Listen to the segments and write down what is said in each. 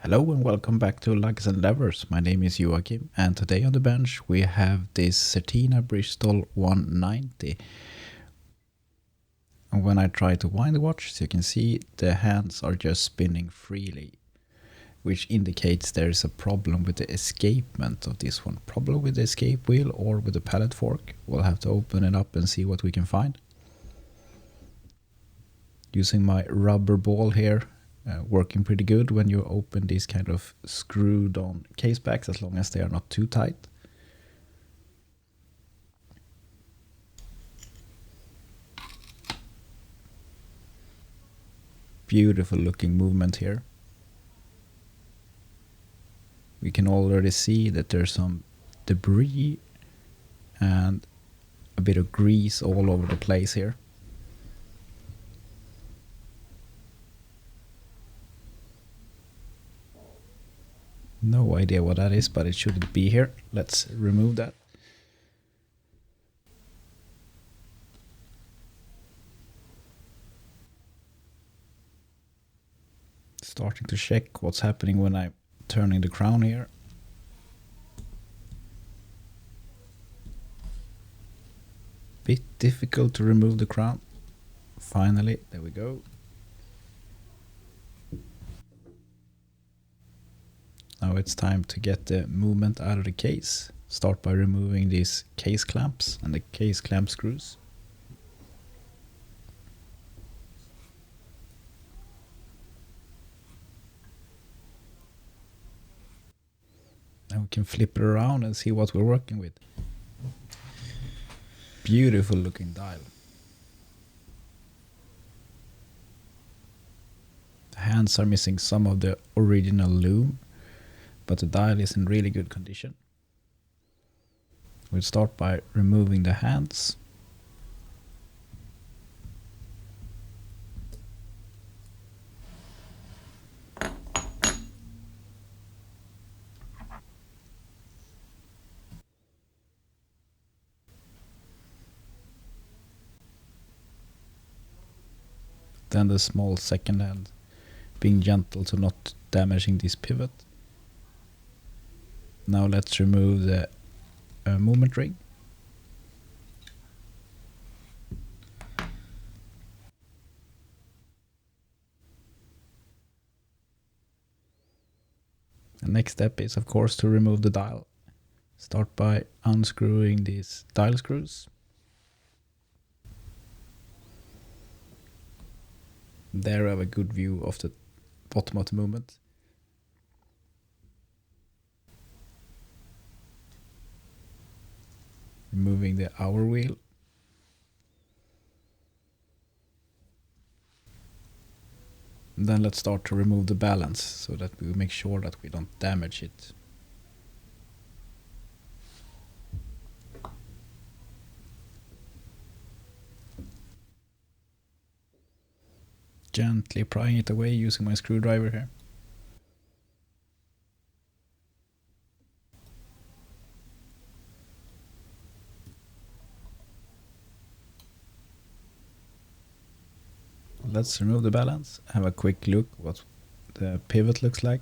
Hello and welcome back to Lugs and Levers. My name is Joachim and today on the bench we have this Certina Bristol 190. And when I try to wind the watch, as you can see, the hands are just spinning freely, which indicates there is a problem with the escapement of this one. Problem with the escape wheel or with the pallet fork. We'll have to open it up and see what we can find. Using my rubber ball here. Working pretty good when you open these kind of screwed on casebacks, as long as they are not too tight. Beautiful looking movement here. We can already see that there's some debris and a bit of grease all over the place here. No idea what that is, but it shouldn't be here. Let's remove that. Starting to check what's happening when I'm turning the crown here. Bit difficult to remove the crown. Finally, there we go. Now it's time to get the movement out of the case. Start by removing these case clamps and the case clamp screws. Now we can flip it around and see what we're working with. Beautiful looking dial. The hands are missing some of the original loom, but the dial is in really good condition. We'll start by removing the hands. Then the small second hand, being gentle to not damaging this pivot. Now let's remove the movement ring. The next step is of course to remove the dial. Start by unscrewing these dial screws. There I have a good view of the bottom of the movement. Removing the hour wheel. And then let's start to remove the balance so that we make sure that we don't damage it. Gently prying it away using my screwdriver here. Let's remove the balance, have a quick look what the pivot looks like.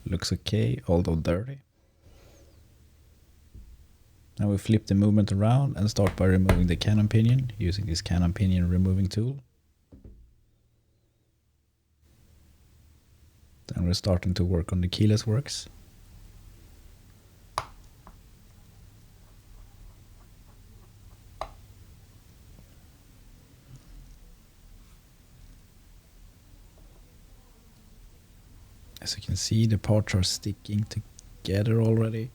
Looks okay, although dirty. Now we flip the movement around and start by removing the cannon pinion using this cannon pinion removing tool. Then we're starting to work on the keyless works. As you can see, the parts are sticking together already.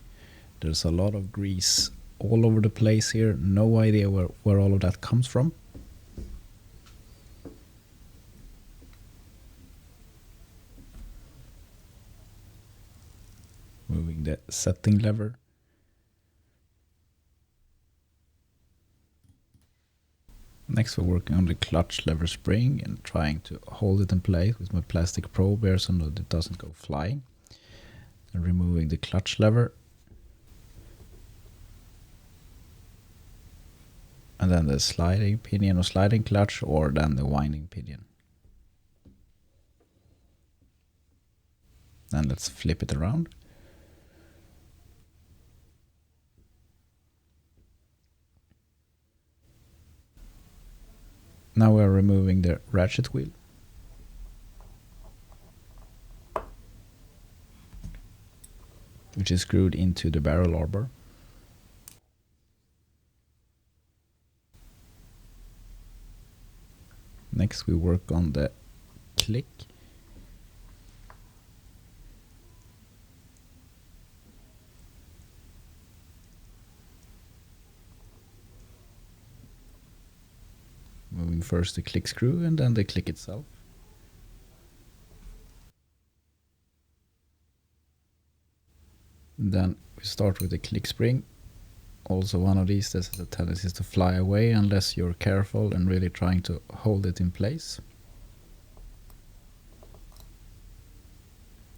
There's a lot of grease all over the place here. No idea where all of that comes from. Moving the setting lever. Next we're working on the clutch lever spring and trying to hold it in place with my plastic probe here so that it doesn't go flying. And removing the clutch lever. And then the sliding pinion or sliding clutch, or then the winding pinion. Then let's flip it around. Now we are removing the ratchet wheel. Which is screwed into the barrel arbor. Next we work on the click. Moving first the click screw and then the click itself. Then we start with the click spring. Also one of these that has a tendency to fly away unless you're careful and really trying to hold it in place.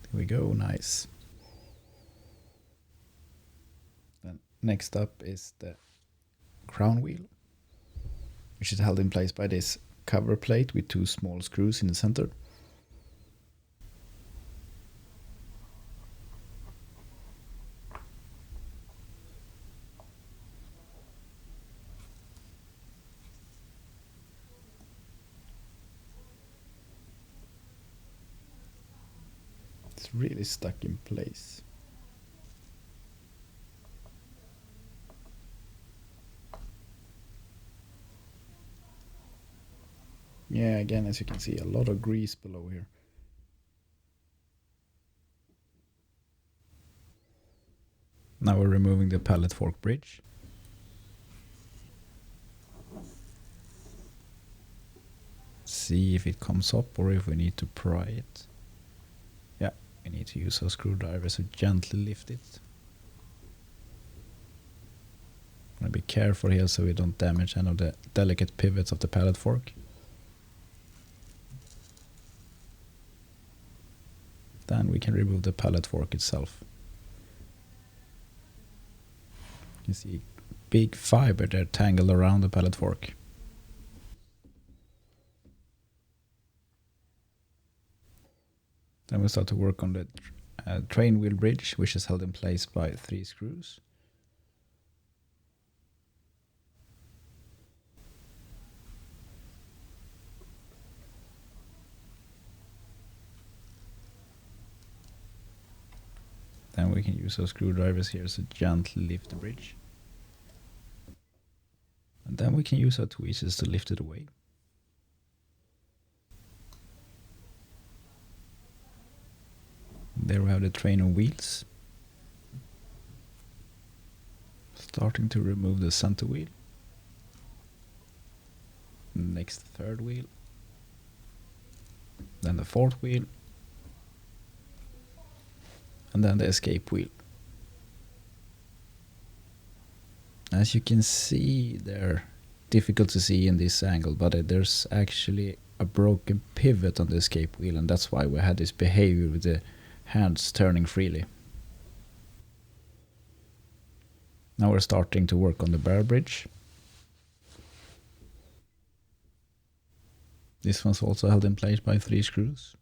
There we go, nice. Then next up is the crown wheel, which is held in place by this cover plate with two small screws in the center. It's really stuck in place. Yeah, again, as you can see, a lot of grease below here. Now we're removing the pallet fork bridge. See if it comes up or if we need to pry it. Yeah, we need to use a screwdriver to gently lift it. I'm gonna be careful here so we don't damage any of the delicate pivots of the pallet fork. Then we can remove the pallet fork itself. You see big fiber there tangled around the pallet fork. Then we start to work on the train wheel bridge, which is held in place by 3 screws. Then we can use our screwdrivers here to gently lift the bridge. And then we can use our tweezers to lift it away. There we have the train on wheels. Starting to remove the center wheel. Next, the third wheel. Then the fourth wheel. And then the escape wheel. As you can see, they're difficult to see in this angle, but there's actually a broken pivot on the escape wheel, and that's why we had this behavior with the hands turning freely. Now we're starting to work on the barrel bridge. This one's also held in place by 3 screws.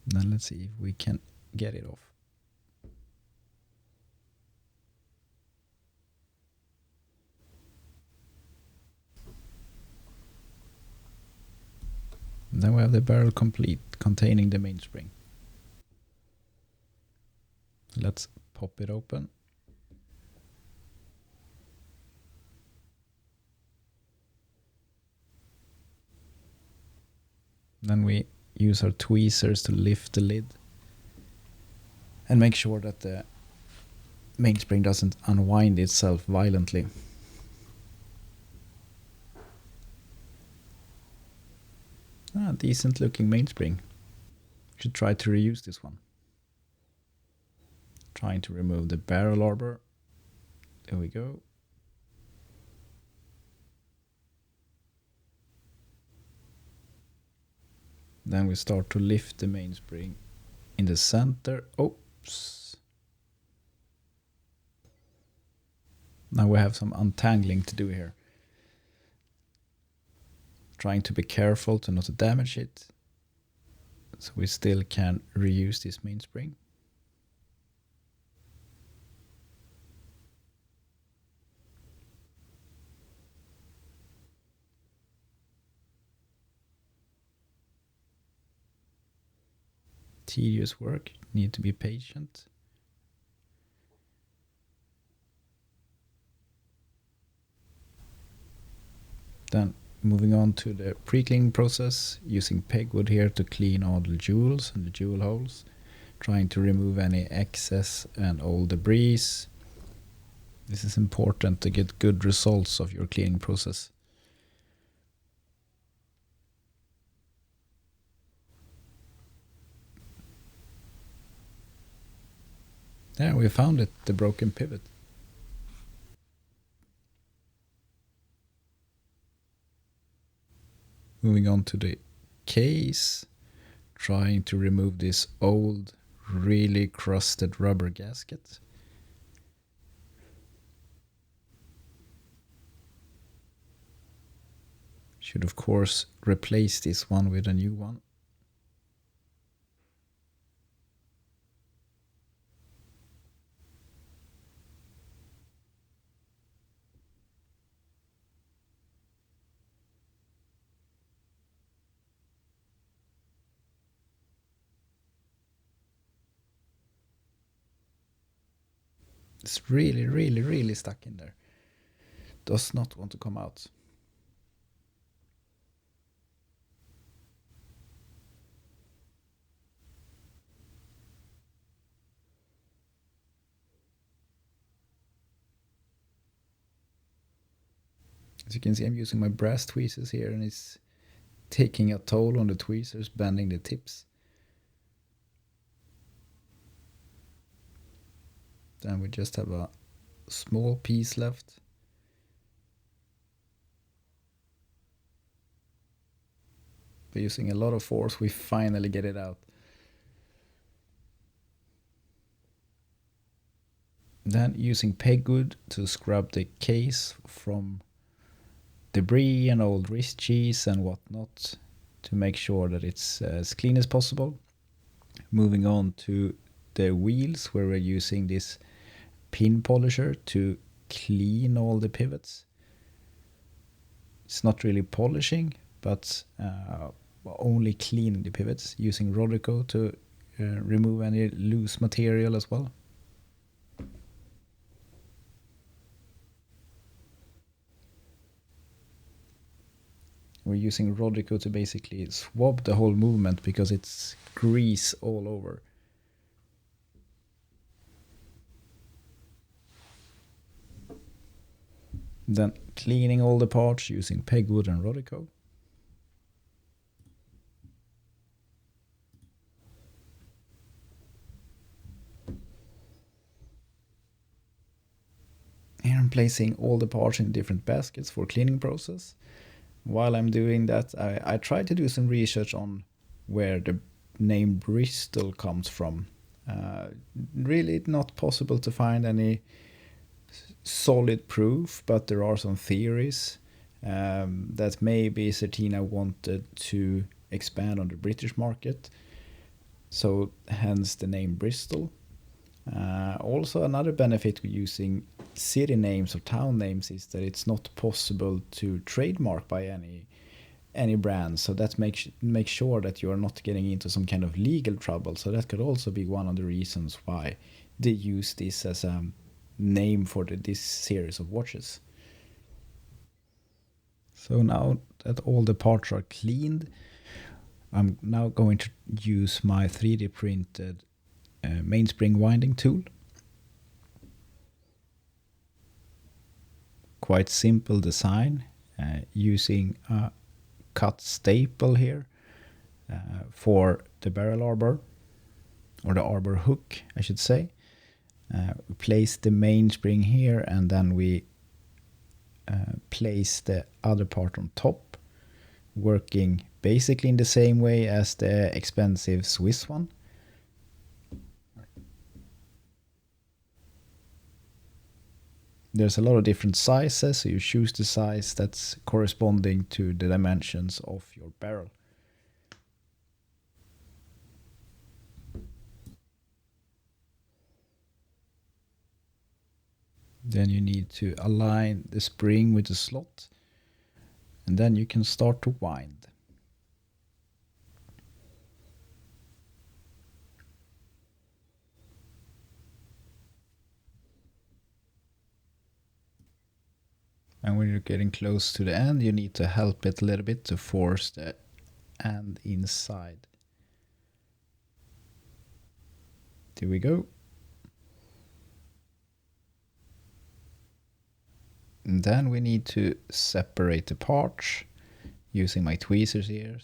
Then let's see if we can get it off. Then we have the barrel complete, containing the mainspring. Let's pop it open. Then we use our tweezers to lift the lid and make sure that the mainspring doesn't unwind itself violently. Decent looking mainspring. Should try to reuse this one. Trying to remove the barrel arbor. There we go. Then we start to lift the mainspring in the center. Oops. Now we have some untangling to do here. Trying to be careful to not damage it. So we still can reuse this mainspring. Tedious work, need to be patient. Then moving on to the pre-cleaning process, using pegwood here to clean all the jewels and the jewel holes, trying to remove any excess and all debris. This is important to get good results of your cleaning process. There, we found it, the broken pivot. Moving on to the case, trying to remove this old, really crusted rubber gasket. Should of course replace this one with a new one. It's really, really, really stuck in there. Does not want to come out. As you can see, I'm using my brass tweezers here, and it's taking a toll on the tweezers, bending the tips. Then we just have a small piece left. By using a lot of force, we finally get it out. Then using pegwood to scrub the case from debris and old wrist cheese and whatnot to make sure that it's as clean as possible. Moving on to the wheels, where we're using this pin polisher to clean all the pivots. It's not really polishing, but only cleaning the pivots, using Rodrico to remove any loose material as well. We're using Rodrico to basically swab the whole movement because it's grease all over. Then cleaning all the parts using pegwood and Rodrico. Here I'm placing all the parts in different baskets for cleaning process. While I'm doing that, I try to do some research on where the name Bristol comes from. Really not possible to find any solid proof, but there are some theories that maybe Certina wanted to expand on the British market, so hence the name Bristol. Also, another benefit with using city names or town names is that it's not possible to trademark by any brand, so that makes sure that you are not getting into some kind of legal trouble. So that could also be one of the reasons why they use this as a name for this series of watches. So now that all the parts are cleaned, I'm now going to use my 3D printed Mainspring winding tool. Quite simple design, using a cut staple here for the barrel arbor, or the arbor hook I should say. We place the mainspring here, and then we place the other part on top, working basically in the same way as the expensive Swiss one. There's a lot of different sizes, so you choose the size that's corresponding to the dimensions of your barrel. Then you need to align the spring with the slot, and then you can start to wind. And when you're getting close to the end, you need to help it a little bit to force the end inside. There we go. And then we need to separate the parts using my tweezers here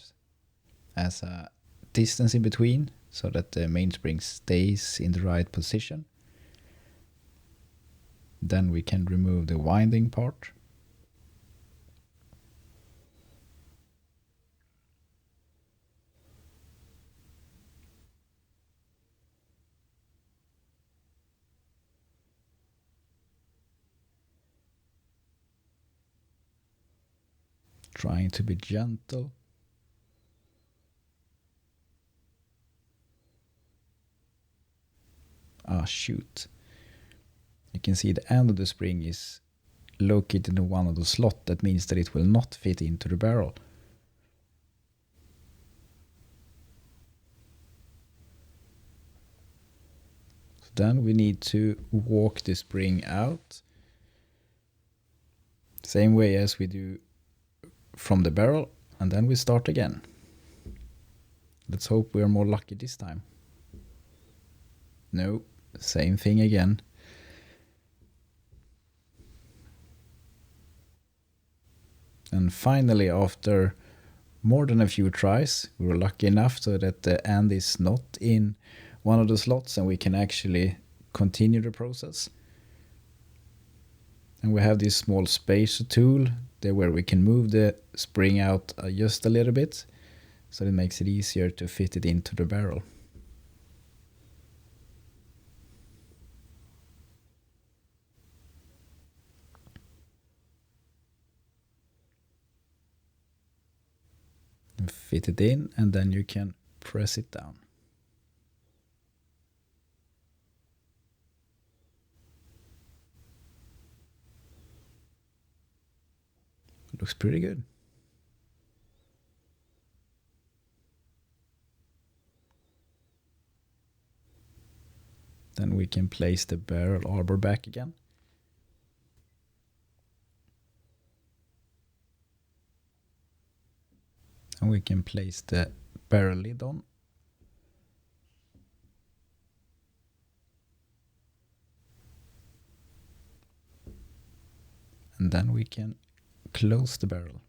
as a distance in between so that the mainspring stays in the right position. Then we can remove the winding part. Trying to be gentle. Ah, shoot. You can see the end of the spring is located in one of the slots. That means that it will not fit into the barrel. So then we need to walk the spring out. Same way as we do from the barrel, and then we start again. Let's hope we are more lucky this time. No, same thing again. And finally, after more than a few tries, we were lucky enough so that the end is not in one of the slots and we can actually continue the process. And we have this small spacer tool there where we can move the spring out just a little bit, so it makes it easier to fit it into the barrel. Fit it in, and then you can press it down. Looks pretty good. Then we can place the barrel arbor back again. And we can place the barrel lid on. And then we can close the barrel.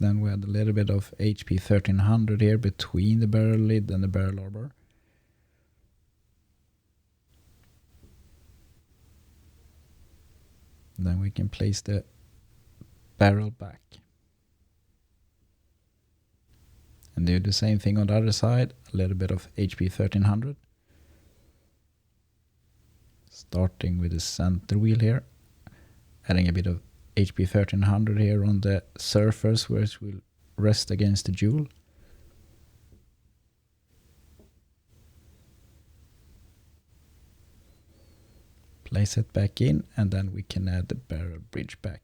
Then we had a little bit of HP 1300 here between the barrel lid and the barrel arbor. Then we can place the barrel back. And do the same thing on the other side, a little bit of HP 1300. Starting with the center wheel here, adding a bit of HP 1300 here on the surface where it will rest against the jewel. Place it back in, and then we can add the barrel bridge back.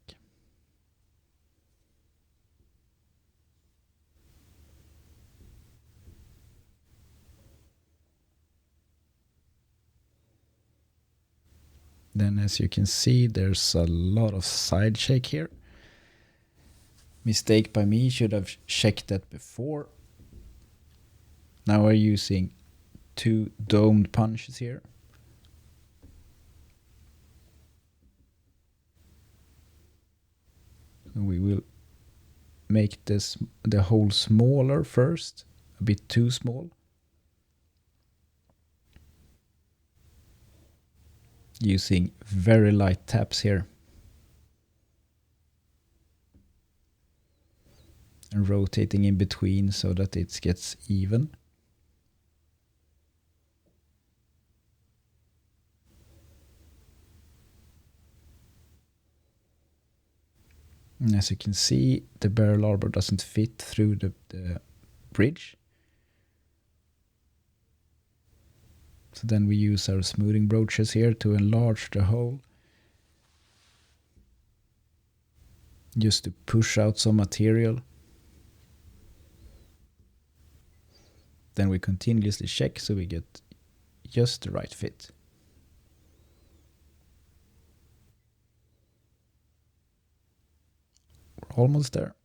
Then as you can see, there's a lot of side shake here. Mistake by me, should have checked that before. Now we're using 2 domed punches here. And we will make the hole smaller first, a bit too small. using very light taps here. And rotating in between so that it gets even. And as you can see, the barrel arbor doesn't fit through the bridge. So then we use our smoothing broaches here to enlarge the hole. Just to push out some material. Then we continuously check so we get just the right fit. We're almost there.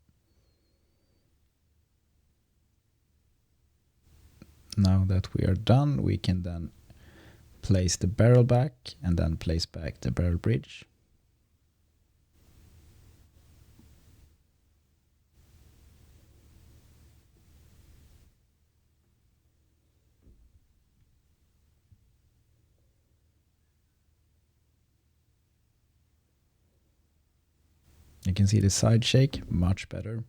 Now that we are done, we can then place the barrel back and then place back the barrel bridge. You can see the side shake, much better.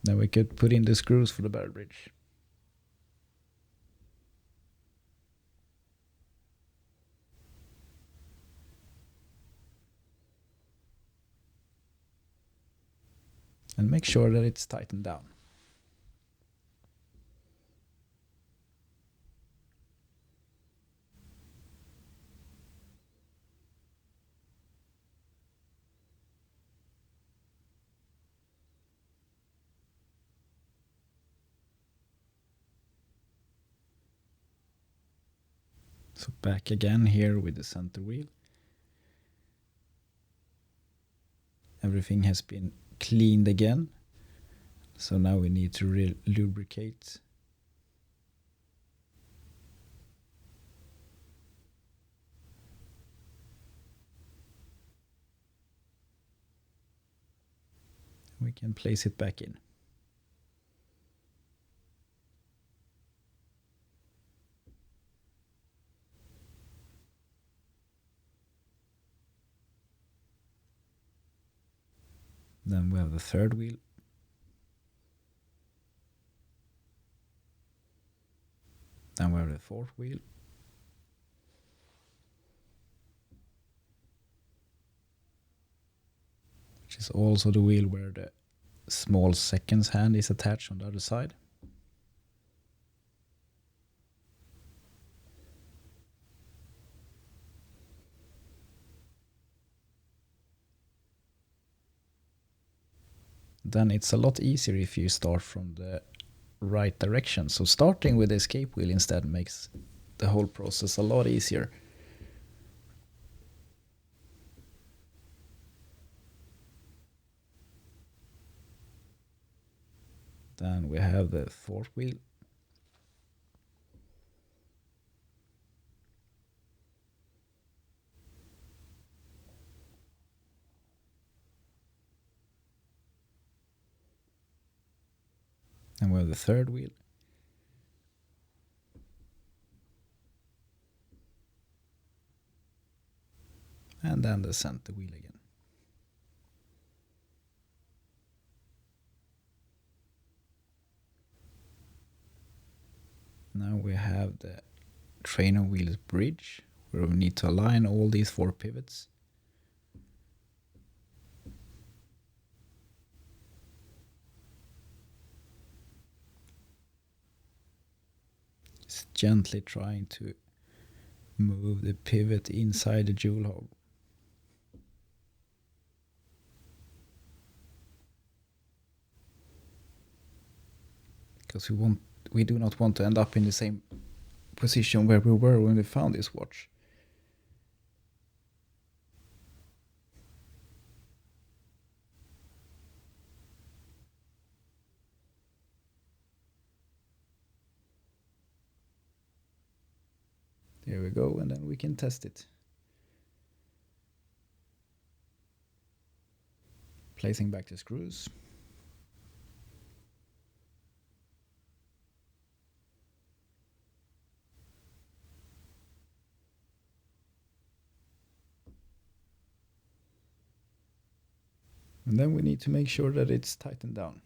Then we could put in the screws for the barrel bridge. And make sure that it's tightened down. So back again here with the center wheel. Everything has been cleaned again. So now we need to lubricate. We can place it back in. Then we have the third wheel. Then we have the fourth wheel. Which is also the wheel where the small seconds hand is attached on the other side. Then it's a lot easier if you start from the right direction. So starting with the escape wheel instead makes the whole process a lot easier. Then we have the fourth wheel. And we have the third wheel. And then the center wheel again. Now we have the trainer wheels bridge, where we need to align all these 4 pivots. Just gently trying to move the pivot inside the jewel hole. Because we do not want to end up in the same position where we were when we found this watch. There we go, and then we can test it. Placing back the screws. And then we need to make sure that it's tightened down.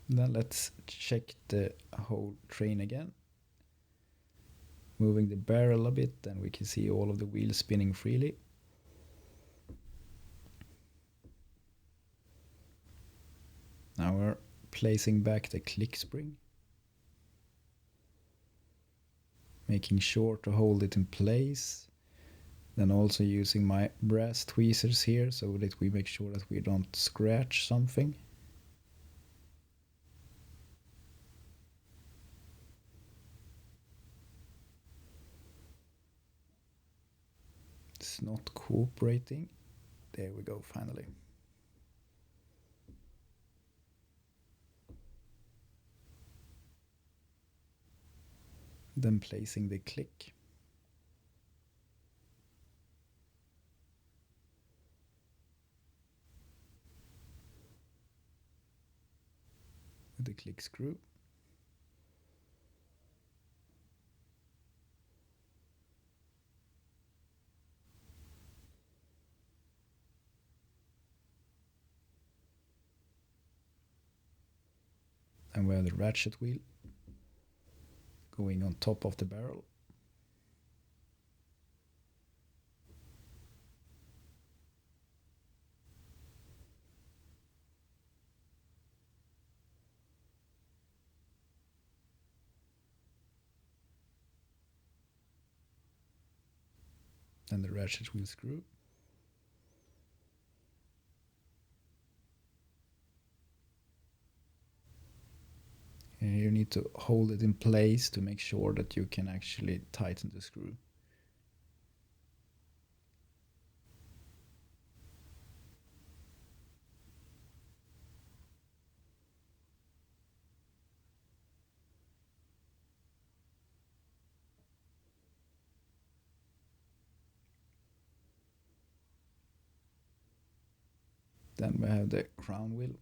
Then let's check the whole train again. Moving the barrel a bit, then we can see all of the wheels spinning freely. Now we're placing back the click spring, making sure to hold it in place. Then also using my brass tweezers here so that we make sure that we don't scratch something. It's not cooperating. There we go, finally. Then placing the click. With the click screw. And we have the ratchet wheel going on top of the barrel. And the ratchet wheel screw. And you need to hold it in place to make sure that you can actually tighten the screw. Then we have the crown wheel.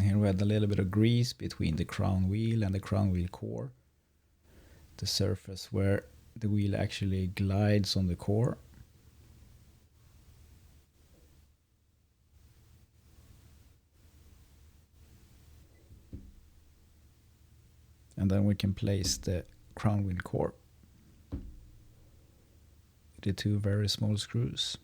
Here we had a little bit of grease between the crown wheel and the crown wheel core. The surface where the wheel actually glides on the core. And then we can place the crown wheel core. The two very small screws.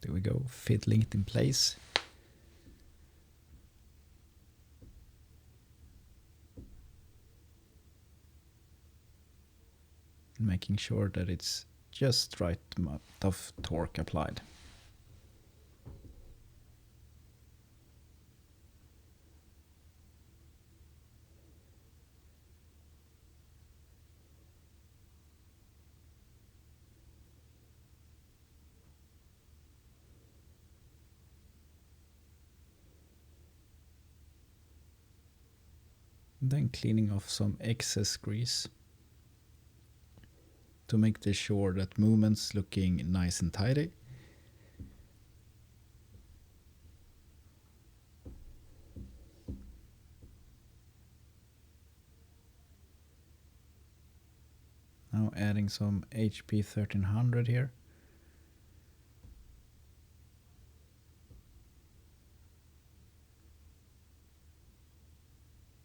There we go, fiddling it in place. Making sure that it's just right amount of torque applied. And then cleaning off some excess grease to make sure that movement's looking nice and tidy. Now adding some HP 1300 here.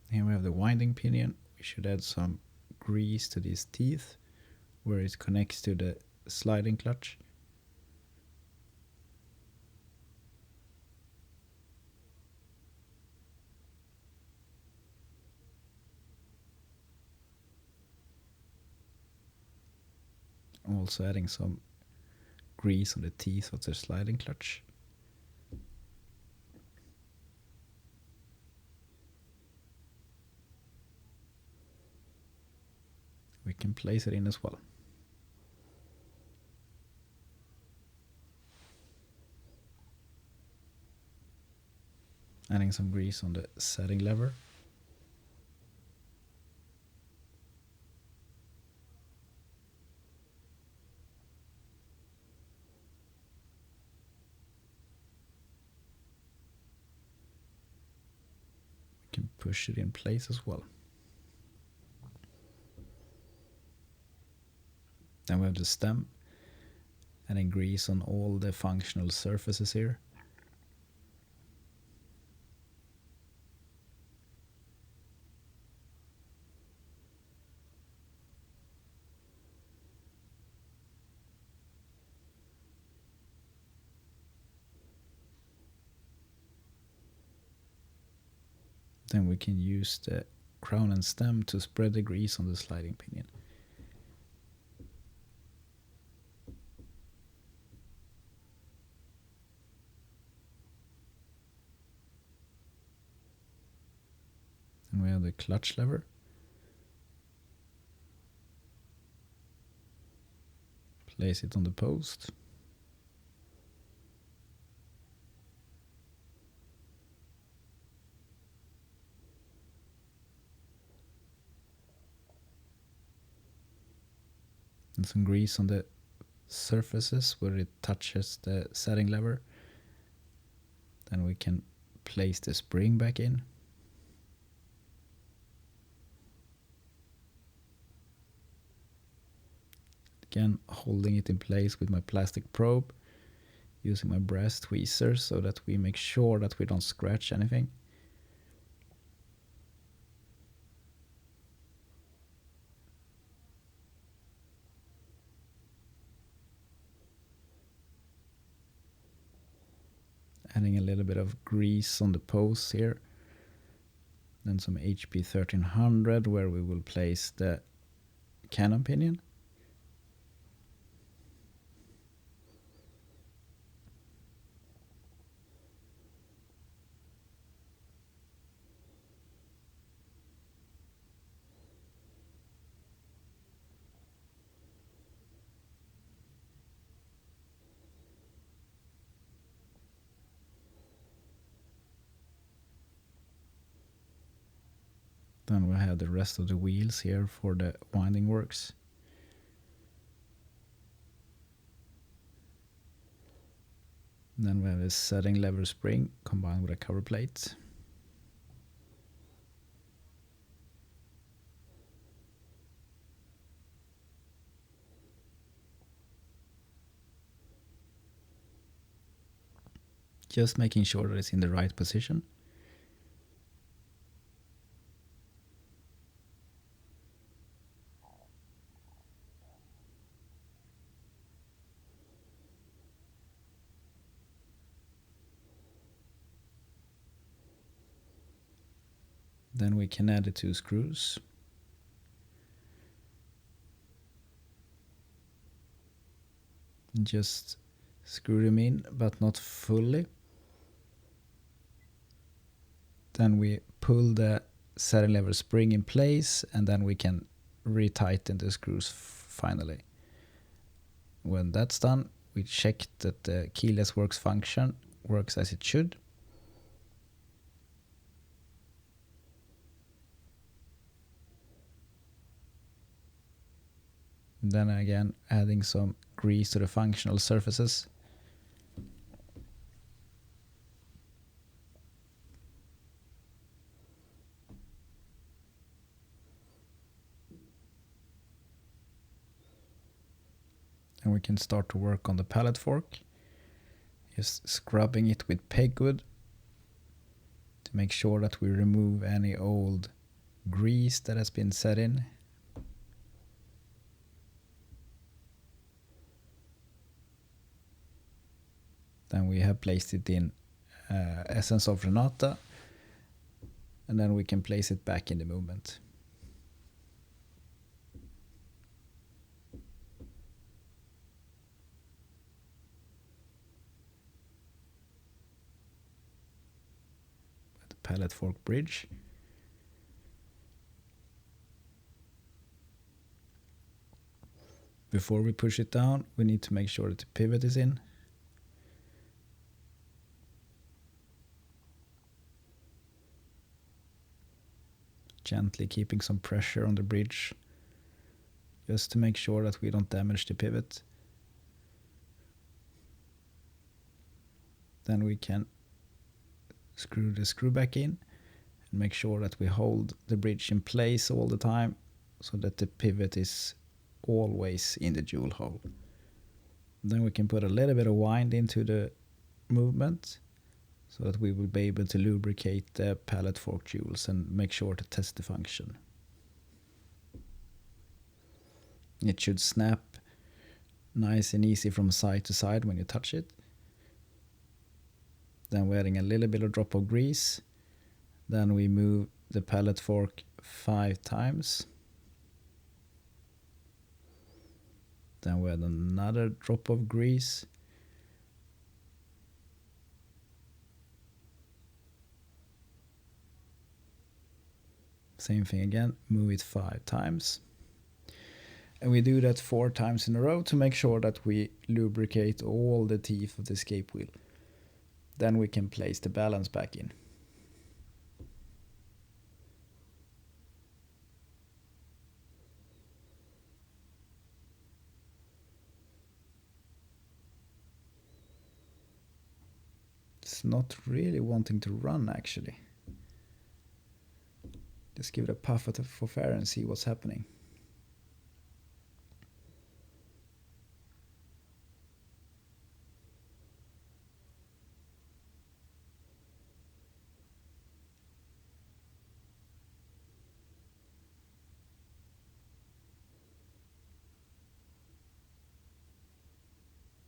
Here we have the winding pinion. We should add some grease to these teeth where it connects to the sliding clutch. Also adding some grease on the teeth of the sliding clutch. can place it in as well. Adding some grease on the setting lever. We can push it in place as well. Then we have the stem, adding grease on all the functional surfaces here. Then we can use the crown and stem to spread the grease on the sliding pinion. And we have the clutch lever. Place it on the post. And some grease on the surfaces where it touches the setting lever. Then we can place the spring back in. Again, holding it in place with my plastic probe, using my brass tweezers so that we make sure that we don't scratch anything. Adding a little bit of grease on the posts here. Then some HP 1300 where we will place the cannon pinion. Then we have the rest of the wheels here for the winding works. Then we have a setting lever spring combined with a cover plate. Just making sure that it's in the right position. Then we can add the 2 screws. And just screw them in, but not fully. Then we pull the setting lever spring in place, and then we can retighten the screws finally. When that's done, we check that the keyless works function works as it should. Then again, adding some grease to the functional surfaces. And we can start to work on the pallet fork. Just scrubbing it with pegwood to make sure that we remove any old grease that has been set in. Then we have placed it in Essence of Renata, and then we can place it back in the movement. The pallet fork bridge. Before we push it down, we need to make sure that the pivot is in. Gently keeping some pressure on the bridge, just to make sure that we don't damage the pivot. Then we can screw the screw back in and make sure that we hold the bridge in place all the time so that the pivot is always in the jewel hole. Then we can put a little bit of wind into the movement so that we will be able to lubricate the pallet fork jewels and make sure to test the function. It should snap nice and easy from side to side when you touch it. Then we're adding a little bit of drop of grease. Then we move the pallet fork 5 times. Then we add another drop of grease. Same thing again, move it 5 times. And we do that 4 times in a row to make sure that we lubricate all the teeth of the escape wheel. Then we can place the balance back in. It's not really wanting to run actually. Just give it a puff for fair and see what's happening.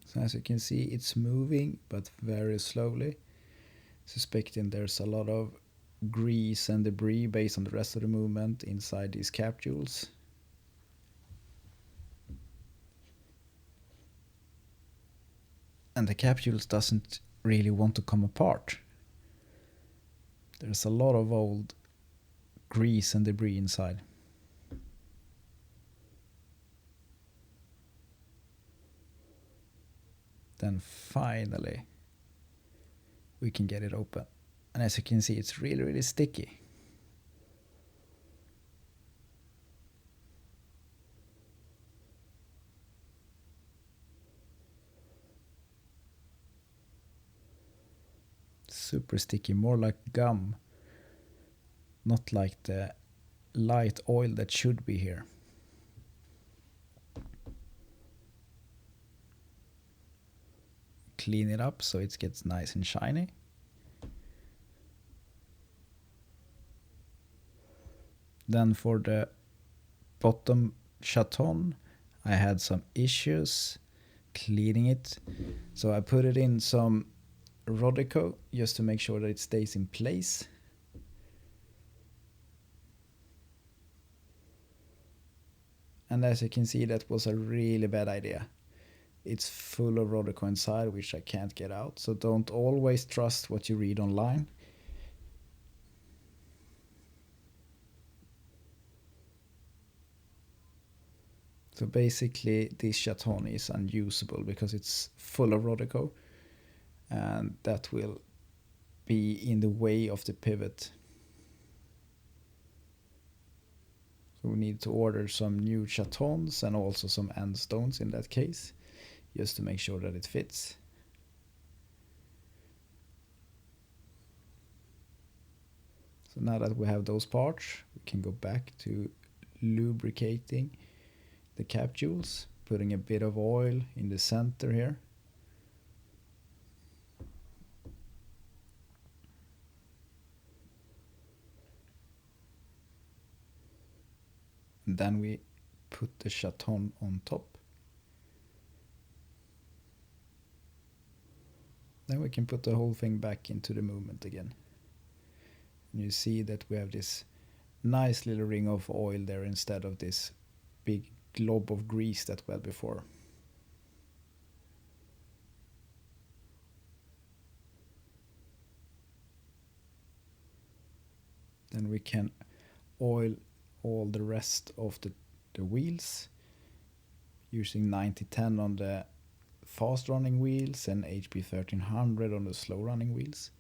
So as you can see, it's moving, but very slowly. Suspecting there's a lot of grease and debris based on the rest of the movement inside these capsules. And the capsules doesn't really want to come apart. There's a lot of old grease and debris inside. Then finally we can get it open. And as you can see, it's really, really sticky. Super sticky, more like gum, not like the light oil that should be here. Clean it up so it gets nice and shiny. Then for the bottom chaton, I had some issues cleaning it. So I put it in some Rodico just to make sure that it stays in place. And as you can see, that was a really bad idea. It's full of Rodico inside, which I can't get out. So don't always trust what you read online. So basically this chaton is unusable because it's full of Rodico, and that will be in the way of the pivot. So we need to order some new chatons and also some end stones in that case, just to make sure that it fits. So now that we have those parts, we can go back to lubricating the capsules, putting a bit of oil in the center here. And then we put the chaton on top. Then we can put the whole thing back into the movement again. And you see that we have this nice little ring of oil there instead of this big glob of grease that we had before. Then we can oil all the rest of the wheels using 9010 on the fast running wheels and HP 1300 on the slow running wheels.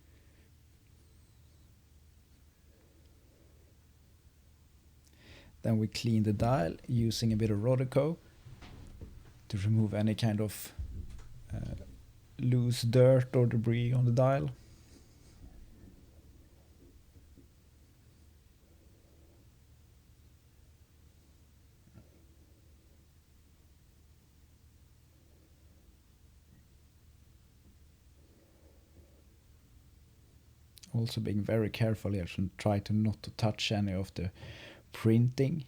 Then we clean the dial using a bit of Rodico to remove any kind of loose dirt or debris on the dial. Also being very careful here to try to not to touch any of the printing.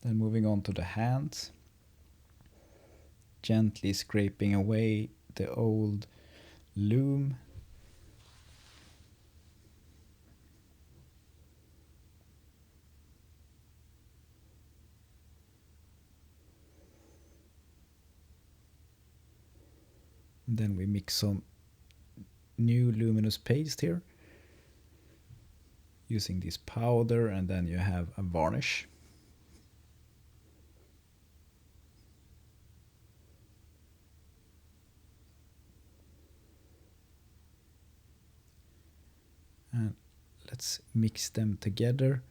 Then moving on to the hands, gently scraping away the old loom. And then we mix some new luminous paste here using this powder, and then you have a varnish. And let's mix them together,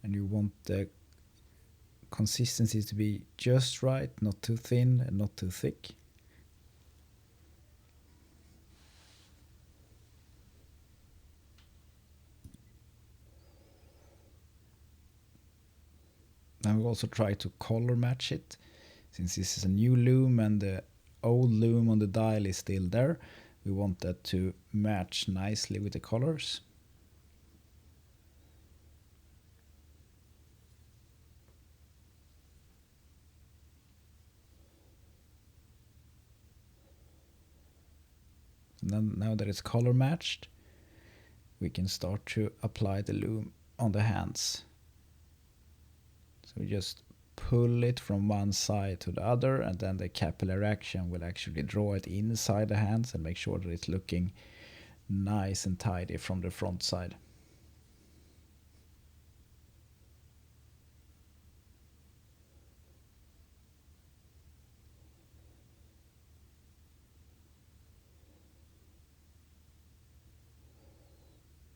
and you want the consistency to be just right, not too thin and not too thick. Now we also try to color match it, since this is a new loom and the old loom on the dial is still there. We want that to match nicely with the colors. Now that it's color matched, we can start to apply the loom on the hands. So we just pull it from one side to the other, and then the capillary action will actually draw it inside the hands and make sure that it's looking nice and tidy from the front side.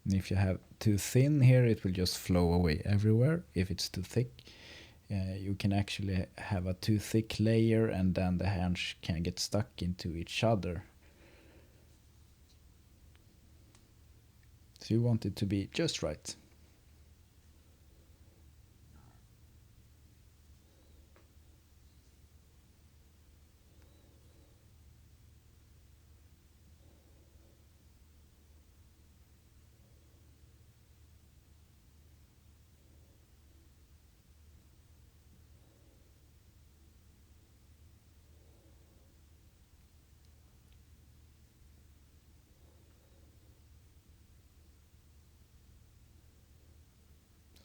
And if you have too thin here, it will just flow away everywhere. If it's too thick, you can actually have a too thick layer, and then the hands can get stuck into each other. So you want it to be just right.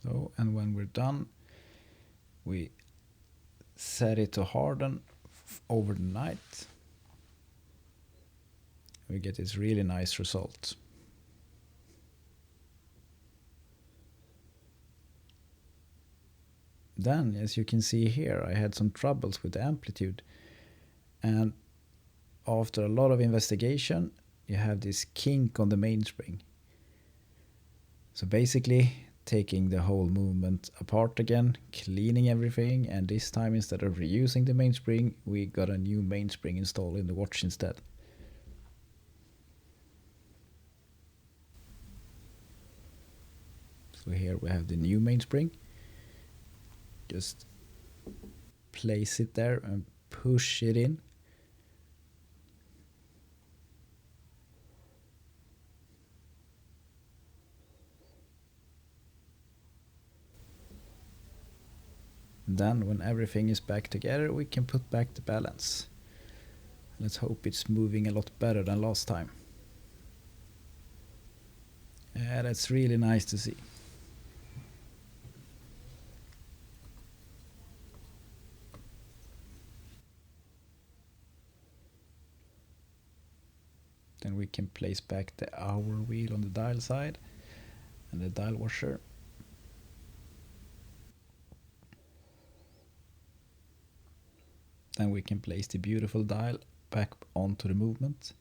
So, and when we're done, we set it to harden over the night. We get this really nice result. Then, as you can see here, I had some troubles with the amplitude, and after a lot of investigation, you have this kink on the mainspring. So basically, taking the whole movement apart again, cleaning everything, and this time instead of reusing the mainspring, we got a new mainspring installed in the watch instead. So here we have the new mainspring. Just place it there and push it in. Then when everything is back together, we can put back the balance. Let's hope it's moving a lot better than last time. Yeah, that's really nice to see. Then we can place back the hour wheel on the dial side and the dial washer. Then we can place the beautiful dial back onto the movement.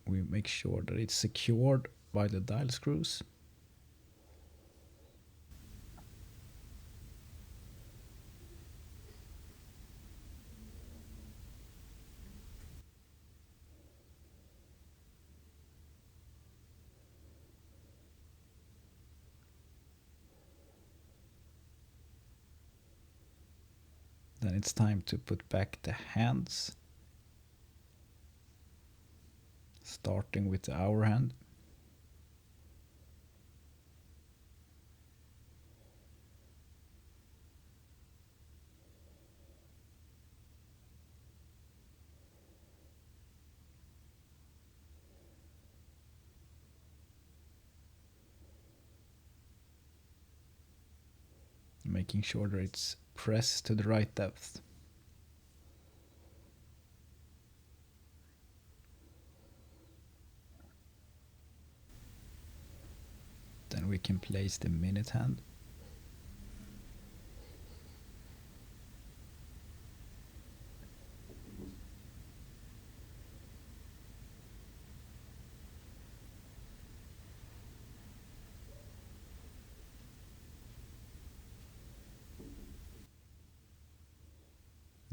We make sure that it's secured by the dial screws. Then it's time to put back the hands, starting with the hour hand. Making sure that it's pressed to the right depth. Then we can place the minute hand.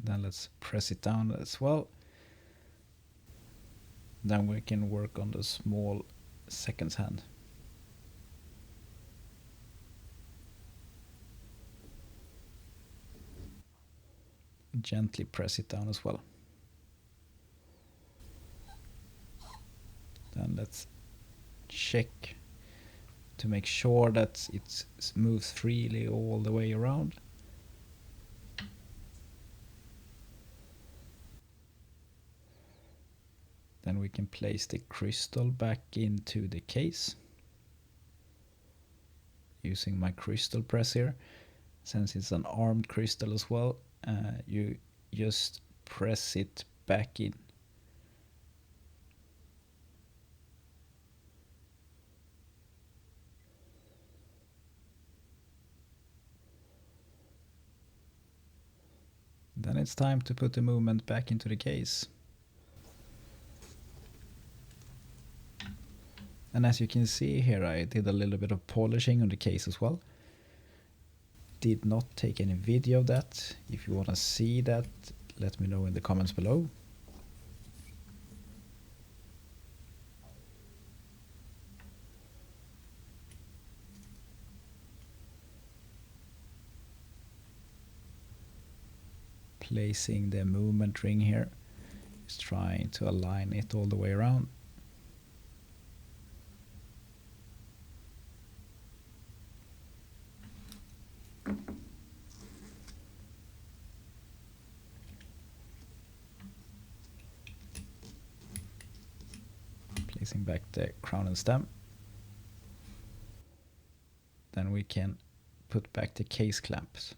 Then let's press it down as well. Then we can work on the small seconds hand. Gently press it down as well. Then let's check to make sure that it moves freely all the way around. Then we can place the crystal back into the case using my crystal press here. Since it's an armed crystal as well, you just press it back in. Then it's time to put the movement back into the case. And as you can see here, I did a little bit of polishing on the case as well. Did not take any video of that. If you want to see that, let me know in the comments below. Placing the movement ring here, just trying to align it all the way around. Placing back the crown and stem. Then we can put back the case clamps.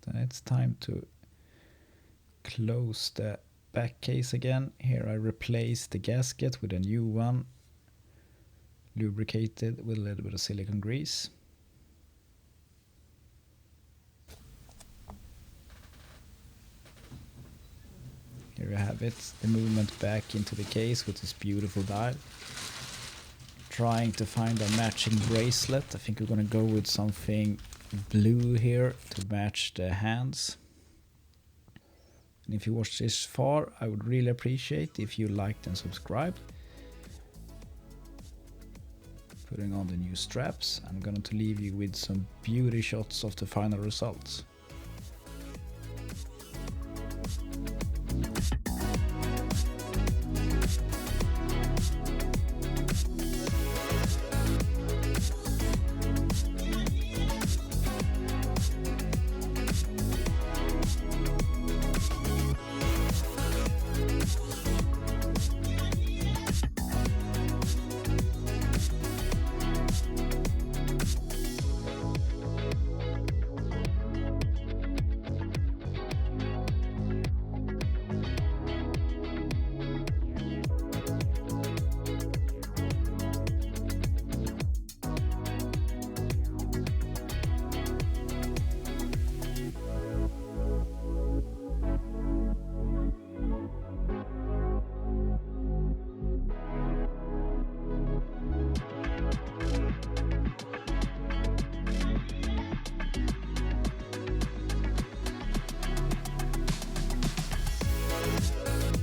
Then it's time to close the back case again. Here I replaced the gasket with a new one, lubricated with a little bit of silicone grease. Here you have it, the movement back into the case with this beautiful dial. Trying to find a matching bracelet. I think we're gonna go with something blue here to match the hands. And if you watched this far, I would really appreciate if you liked and subscribed. Putting on the new straps, I'm going to leave you with some beauty shots of the final results.